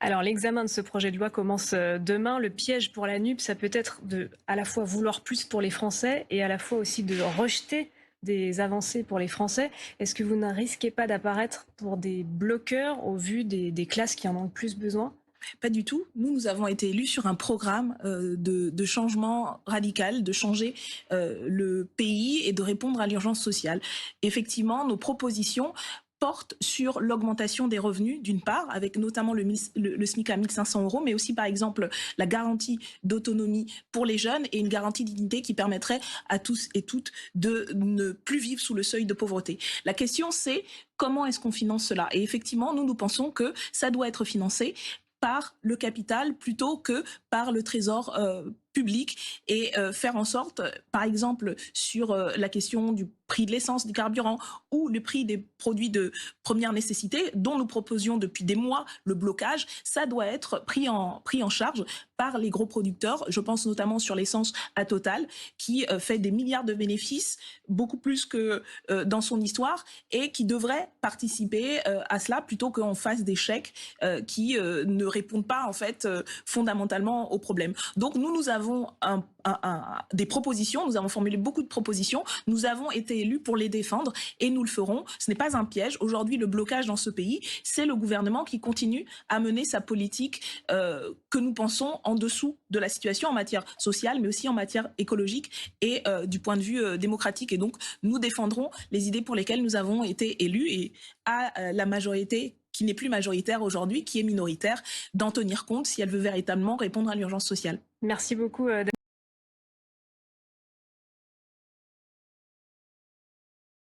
Alors, l'examen de ce projet de loi commence demain. Le piège pour la NUP, ça peut être de à la fois vouloir plus pour les Français et à la fois aussi de rejeter des avancées pour les Français. Est-ce que vous ne risquez pas d'apparaître pour des bloqueurs au vu des classes qui en ont le plus besoin? Pas du tout. Nous avons été élus sur un programme de changement radical, de changer le pays et de répondre à l'urgence sociale. Effectivement, nos propositions portent sur l'augmentation des revenus, d'une part, avec notamment le SMIC à 1500 euros, mais aussi, par exemple, la garantie d'autonomie pour les jeunes et une garantie dignité qui permettrait à tous et toutes de ne plus vivre sous le seuil de pauvreté. La question, c'est comment est-ce qu'on finance cela? Et effectivement, nous pensons que ça doit être financé par le capital plutôt que par le trésor public et faire en sorte, par exemple, sur la question du prix de l'essence, du carburant ou le prix des produits de première nécessité dont nous proposions depuis des mois le blocage, ça doit être pris en charge par les gros producteurs. Je pense notamment sur l'essence à Total qui fait des milliards de bénéfices, beaucoup plus que dans son histoire et qui devrait participer à cela plutôt qu'on fasse des chèques qui ne répondent pas en fait fondamentalement au problème. Donc nous avons des propositions, nous avons formulé beaucoup de propositions, nous avons été élus pour les défendre et nous le ferons. Ce n'est pas un piège. Aujourd'hui, le blocage dans ce pays, c'est le gouvernement qui continue à mener sa politique que nous pensons en dessous de la situation en matière sociale, mais aussi en matière écologique et du point de vue démocratique. Et donc, nous défendrons les idées pour lesquelles nous avons été élus et à la majorité qui n'est plus majoritaire aujourd'hui, qui est minoritaire, d'en tenir compte si elle veut véritablement répondre à l'urgence sociale. Merci beaucoup.